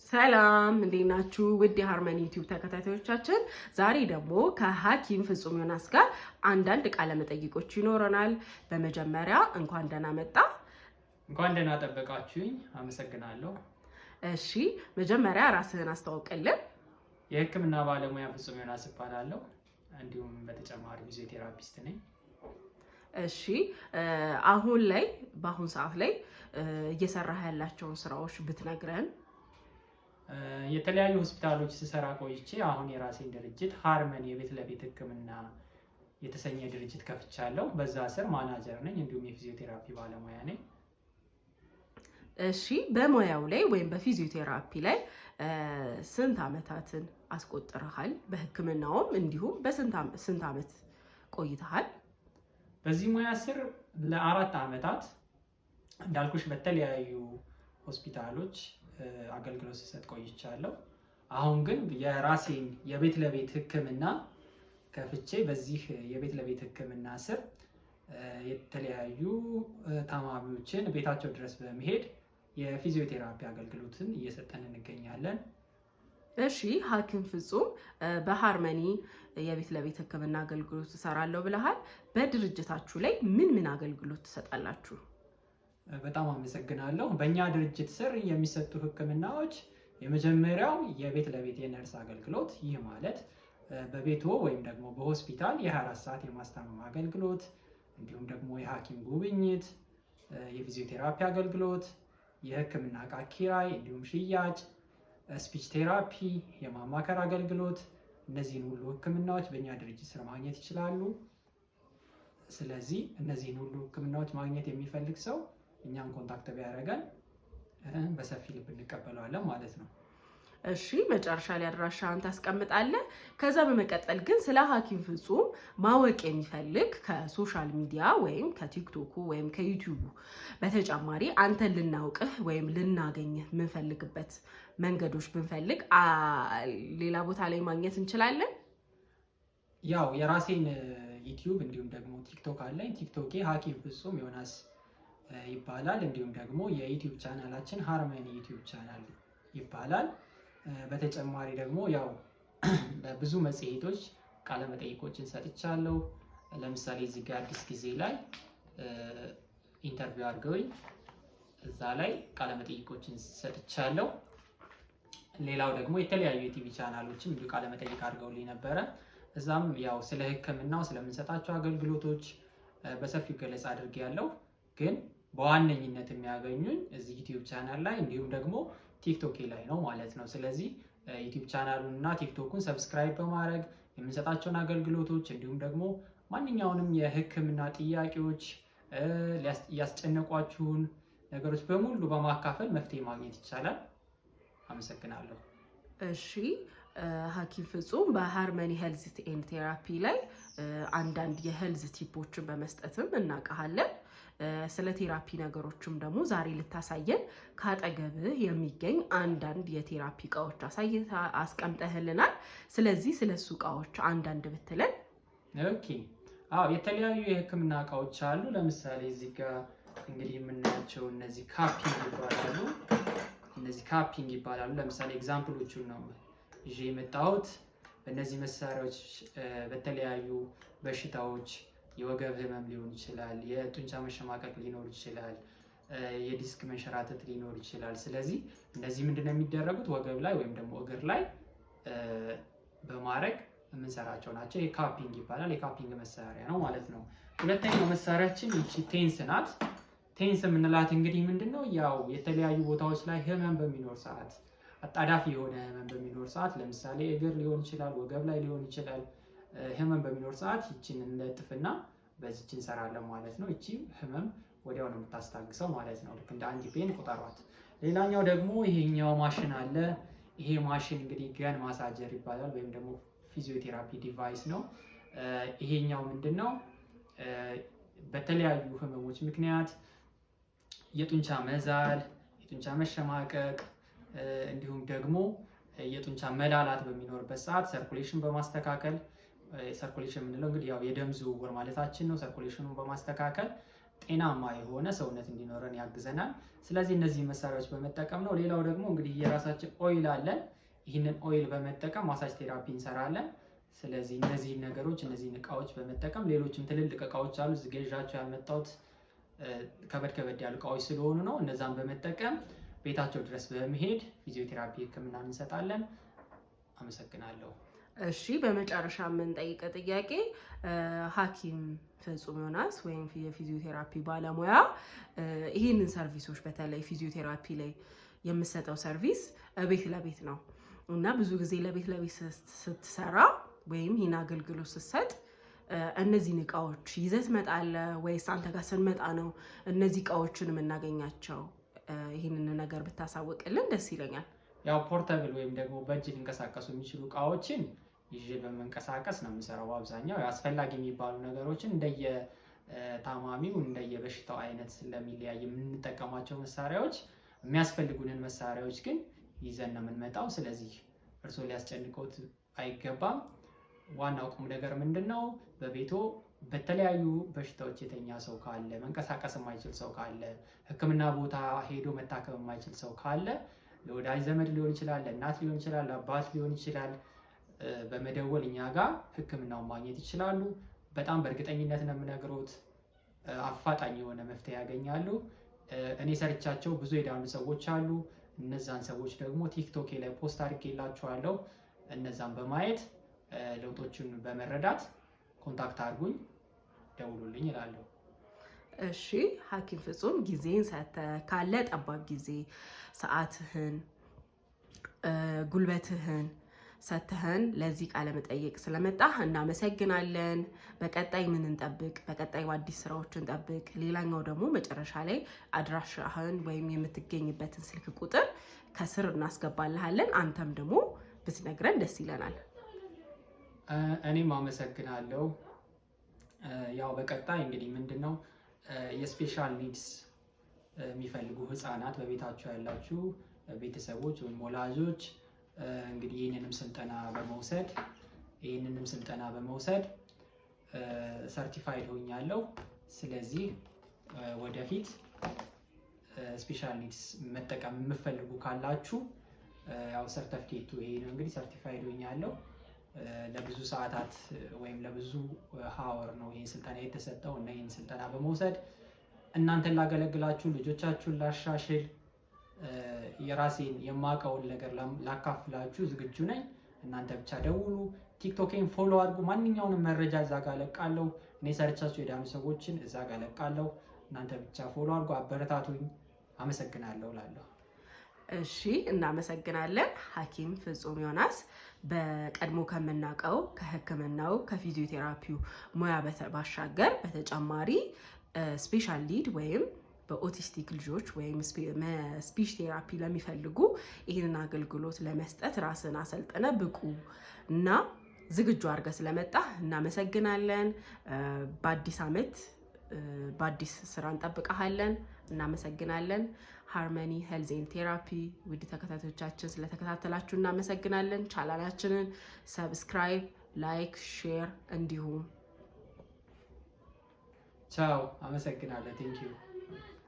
ሰላም እንዴት ናችሁ? ውድ የሃርመኒ ዩቲዩብ ተከታታዮቻችን፣ ዛሬ ደግሞ ከሐኪም ፍጹም ዮናስ ጋር አንዳንድ ቃለ መጠይቆች ይኖረናል። በመጀመሪያ እንኳን ደህና መጣ። እንኳን ደህና ጠበቃችሁኝ። አመሰግናለሁ። እሺ፣ መጀመሪያ ራስህን አስተዋውቅልን። የህክምና ባለሙያ ፍጹም ዮናስ እባላለሁ። እንዲሁም በተጨማሪ ፊዚዮቴራፒስት ነኝ። እሺ፣ በአሁን ሰዓት ላይ እየሰራህ ያላቸውን ስራዎች ብትነግረን። የተለያዩ ሆስፒታሎች ስሰራ ቆይቼ አሁን የራሴን ድርጅት ሃርመኒ የቤት ለቤት ህክምና የተሰኘ ድርጅት ከፍቻለሁ። በዛ ስር ማናጀር ነኝ፣ እንዲሁም የፊዚዮቴራፒ ባለሙያ ነኝ። እሺ፣ በሙያው ላይ ወይም በፊዚዮቴራፒ ላይ ስንት ዓመታትን አስቆጥረሃል? በህክምናውም እንዲሁም ስንት ዓመት ቆይተሃል? በዚህ ሙያ ስር ለ4 ዓመታት እንዳልኩሽ በተለያዩ ሆስፒታሎች አገልግሎት ስሰጥ ቆይቻለሁ። አሁን ግን የራሴን የቤት ለቤት ህክምና ከፍቼ በዚህ የቤት ለቤት ህክምና ስር የተለያዩ ታማሚዎችን ቤታቸው ድረስ በመሄድ የፊዚዮቴራፒ አገልግሎትን እየሰጠን እንገኛለን። እሺ፣ ሐኪም ፍጹም በሃርመኒ የቤት ለቤት ህክምና አገልግሎት ትሰራለሁ ብለሃል። በድርጅታችሁ ላይ ምን አገልግሎት ትሰጣላችሁ? በጣም አመሰግናለሁ። በእኛ ድርጅት ስር የሚሰጡ ህክምናዎች የመጀመሪያው የቤት ለቤት የነርስ አገልግሎት፣ ይህ ማለት በቤቶ ወይም ደግሞ በሆስፒታል የ24 ሰዓት የማስታመም አገልግሎት፣ እንዲሁም ደግሞ የሐኪም ጉብኝት፣ የፊዚዮቴራፒ አገልግሎት፣ የህክምና ዕቃ ኪራይ እንዲሁም ሽያጭ፣ ስፒች ቴራፒ፣ የማማከር አገልግሎት፣ እነዚህን ሁሉ ህክምናዎች በእኛ ድርጅት ስር ማግኘት ይችላሉ። ስለዚህ እነዚህን ሁሉ ህክምናዎች ማግኘት የሚፈልግ ሰው እኛን ኮንታክት ቢያደርገን በሰፊ ልብ እንቀበለዋለን ማለት ነው። እሺ፣ መጨረሻ ላይ አድራሻህን ታስቀምጣለህ። ከዛ በመቀጠል ግን ስለ ሐኪም ፍጹም ማወቅ የሚፈልግ ከሶሻል ሚዲያ ወይም ከቲክቶኩ ወይም ከዩቲዩቡ በተጨማሪ አንተን ልናውቅህ ወይም ልናገኝህ የምንፈልግበት መንገዶች ብንፈልግ ሌላ ቦታ ላይ ማግኘት እንችላለን? ያው የራሴን ዩቲዩብ እንዲሁም ደግሞ ቲክቶክ አለኝ። ቲክቶኬ ሐኪም ፍጹም ዮናስ ይባላል። እንዲሁም ደግሞ የዩቲዩብ ቻናላችን ሃርመኒ ዩቲዩብ ቻናል ይባላል። በተጨማሪ ደግሞ ያው በብዙ መጽሔቶች ቃለመጠይቆችን ሰጥቻለሁ። ለምሳሌ እዚህ ጋር አዲስ ጊዜ ላይ ኢንተርቪው አድርገውኝ እዛ ላይ ቃለመጠይቆችን ሰጥቻለሁ። ሌላው ደግሞ የተለያዩ የቲቪ ቻናሎችም እንዲሁ ቃለመጠይቅ አድርገውልኝ ነበረ። እዛም ያው ስለ ህክምናው ስለምንሰጣቸው አገልግሎቶች በሰፊው ገለጻ አድርጌያለሁ። ግን በዋነኝነት የሚያገኙኝ እዚህ ዩቲዩብ ቻናል ላይ እንዲሁም ደግሞ ቲክቶክ ላይ ነው ማለት ነው። ስለዚህ ዩቲዩብ ቻናሉን እና ቲክቶኩን ሰብስክራይብ በማድረግ የምንሰጣቸውን አገልግሎቶች እንዲሁም ደግሞ ማንኛውንም የህክምና ጥያቄዎች ያስጨነቋችሁን ነገሮች በሙሉ በማካፈል መፍትሄ ማግኘት ይቻላል። አመሰግናለሁ። እሺ፣ ሐኪም ፍጹም በሃርመኒ ሄልዝ ኤንድ ቴራፒ ላይ አንዳንድ የሄልዝ ቲፖችን በመስጠትም እናውቃለን። ስለ ቴራፒ ነገሮችም ደግሞ ዛሬ ልታሳየን ካጠገብህ የሚገኝ አንዳንድ የቴራፒ እቃዎች አስቀምጠህልናል። ስለዚህ ስለሱ እቃዎች አንዳንድ ብትለን። ኦኬ። የተለያዩ የህክምና እቃዎች አሉ። ለምሳሌ እዚህ ጋር እንግዲህ የምናያቸው እነዚህ ካፒንግ ይባላሉ። ለምሳሌ ኤግዛምፕሎቹን ነው ይዤ የመጣሁት። በእነዚህ መሳሪያዎች በተለያዩ በሽታዎች የወገብ ህመም ሊሆን ይችላል፣ የጡንቻ መሸማቀቅ ሊኖር ይችላል፣ የዲስክ መንሸራተት ሊኖር ይችላል። ስለዚህ እነዚህ ምንድነው የሚደረጉት? ወገብ ላይ ወይም ደግሞ እግር ላይ በማድረግ የምንሰራቸው ናቸው። የካፒንግ ይባላል። የካፒንግ መሳሪያ ነው ማለት ነው። ሁለተኛው መሳሪያችን ይቺ ቴንስ ናት። ቴንስ የምንላት እንግዲህ ምንድነው ያው የተለያዩ ቦታዎች ላይ ህመም በሚኖር ሰዓት፣ አጣዳፊ የሆነ ህመም በሚኖር ሰዓት፣ ለምሳሌ እግር ሊሆን ይችላል፣ ወገብ ላይ ሊሆን ይችላል። ህመም በሚኖር ሰዓት ይቺን እንለጥፍና በዚች እንሰራለን ማለት ነው። ይቺ ህመም ወዲያው ነው የምታስታግሰው ማለት ነው። ልክ እንደ አንቲፔን ቁጠሯት። ሌላኛው ደግሞ ይሄኛው ማሽን አለ። ይሄ ማሽን እንግዲህ ገን ማሳጀር ይባላል ወይም ደግሞ ፊዚዮቴራፒ ዲቫይስ ነው። ይሄኛው ምንድነው? በተለያዩ ህመሞች ምክንያት የጡንቻ መዛል፣ የጡንቻ መሸማቀቅ እንዲሁም ደግሞ የጡንቻ መላላት በሚኖርበት ሰዓት ሰርኩሌሽን በማስተካከል ሰርኩሌሽን የምንለው እንግዲህ ያው የደም ዝውውር ማለታችን ነው። ሰርኩሌሽኑን በማስተካከል ጤናማ የሆነ ሰውነት እንዲኖረን ያግዘናል። ስለዚህ እነዚህ መሳሪያዎች በመጠቀም ነው። ሌላው ደግሞ እንግዲህ የራሳችን ኦይል አለን። ይህንን ኦይል በመጠቀም ማሳጅ ቴራፒ እንሰራለን። ስለዚህ እነዚህን ነገሮች እነዚህን እቃዎች በመጠቀም ሌሎችም ትልልቅ እቃዎች አሉ እዚህ ገዣቸው ያመጣሁት ከበድ ያሉ እቃዎች ስለሆኑ ነው። እነዛን በመጠቀም ቤታቸው ድረስ በመሄድ ፊዚዮቴራፒ ህክምና እንሰጣለን። አመሰግናለሁ። እሺ፣ በመጨረሻ የምንጠይቀ ጥያቄ ሐኪም ፍጹም ዮናስ ወይም የፊዚዮቴራፒ ባለሙያ ይህንን ሰርቪሶች በተለይ ፊዚዮቴራፒ ላይ የምሰጠው ሰርቪስ ቤት ለቤት ነው እና ብዙ ጊዜ ለቤት ስትሰራ ወይም ይህን አገልግሎት ስትሰጥ እነዚህን እቃዎች ይዘህ ትመጣለህ ወይስ አንተ ጋር ስንመጣ ነው እነዚህ እቃዎችን የምናገኛቸው? ይህንን ነገር ብታሳውቅልን ደስ ይለኛል። ያው ፖርተብል ወይም ደግሞ በእጅ ሊንቀሳቀሱ የሚችሉ እቃዎችን ይዤ በመንቀሳቀስ ነው የምሰራው። አብዛኛው አስፈላጊ የሚባሉ ነገሮችን እንደየ ታማሚው እንደየ በሽታው አይነት ስለሚለያይ የምንጠቀማቸው መሳሪያዎች የሚያስፈልጉንን መሳሪያዎች ግን ይዘን ነው የምንመጣው። ስለዚህ እርስዎ ሊያስጨንቁት አይገባም። ዋናው ቁም ነገር ምንድነው? በቤቶ በተለያዩ በሽታዎች የተኛ ሰው ካለ፣ መንቀሳቀስ የማይችል ሰው ካለ፣ ሕክምና ቦታ ሄዶ መታከም የማይችል ሰው ካለ ለወዳጅ ዘመድ ሊሆን ይችላል፣ ለእናት ሊሆን ይችላል፣ ለአባት ሊሆን ይችላል፣ በመደወል እኛ ጋር ሕክምናውን ማግኘት ይችላሉ። በጣም በእርግጠኝነት ነው የምነግሮት፣ አፋጣኝ የሆነ መፍትሄ ያገኛሉ። እኔ ሰርቻቸው ብዙ የዳኑ ሰዎች አሉ። እነዛን ሰዎች ደግሞ ቲክቶክ ላይ ፖስት አድርጌላችኋለሁ። እነዛን በማየት ለውጦቹን በመረዳት ኮንታክት አድርጉኝ፣ ደውሉልኝ እላለሁ። እሺ ሐኪም ፍጹም ጊዜን ሰጥተህ ካለ ጠባብ ጊዜ ሰዓትህን ጉልበትህን ሰጥተህን ለዚህ ቃለ መጠይቅ ስለመጣህ እናመሰግናለን። በቀጣይ ምን እንጠብቅ? በቀጣይ አዲስ ስራዎችን እንጠብቅ። ሌላኛው ደግሞ መጨረሻ ላይ አድራሻህን ወይም የምትገኝበትን ስልክ ቁጥር ከስር እናስገባልሃለን። አንተም ደግሞ ብትነግረን ደስ ይለናል። እኔም አመሰግናለሁ። ያው በቀጣይ እንግዲህ ምንድነው የስፔሻል ኒድስ የሚፈልጉ ህፃናት በቤታቸው ያላችሁ ቤተሰቦች ወይም ወላጆች እንግዲህ ይህንንም ስልጠና በመውሰድ ሰርቲፋይድ ሆኛለሁ። ስለዚህ ወደፊት ስፔሻል ኒድስ መጠቀም የምትፈልጉ ካላችሁ ያው ሰርቲፊኬቱ ይሄ ነው እንግዲህ ሰርቲፋይድ ሆኛለሁ። ለብዙ ሰዓታት ወይም ለብዙ ሀወር ነው ይህን ስልጠና የተሰጠው እና ይህን ስልጠና በመውሰድ እናንተን ላገለግላችሁ፣ ልጆቻችሁን ላሻሽል፣ የራሴን የማውቀውን ነገር ላካፍላችሁ ዝግጁ ነኝ። እናንተ ብቻ ደውሉ፣ ቲክቶኬን ፎሎ አድርጉ። ማንኛውንም መረጃ እዛ ጋር እለቃለሁ። እኔ ሰርቻችሁ የዳኑ ሰዎችን እዛ ጋር እለቃለሁ። እናንተ ብቻ ፎሎ አድርጉ፣ አበረታቱኝ። አመሰግናለሁ እላለሁ። እሺ እናመሰግናለን። ሐኪም ፍጹም ዮናስ በቀድሞ ከምናውቀው ከህክምናው ከፊዚዮቴራፒው ሙያ ባሻገር በተጨማሪ ስፔሻል ኒድ ወይም በኦቲስቲክ ልጆች ወይም ስፒች ቴራፒ ለሚፈልጉ ይህንን አገልግሎት ለመስጠት ራስን አሰልጥነ ብቁ እና ዝግጁ አድርገህ ስለመጣ እናመሰግናለን። በአዲስ ዓመት በአዲስ ስራ እንጠብቀሃለን። እናመሰግናለን። ሃርመኒ ሄልዝ ኤንድ ቴራፒ ውድ ተከታታዮቻችን ስለተከታተላችሁ እናመሰግናለን። ቻናላችንን ሰብስክራይብ፣ ላይክ፣ ሼር እንዲሁም ቻው። አመሰግናለሁ። ቴንኪዩ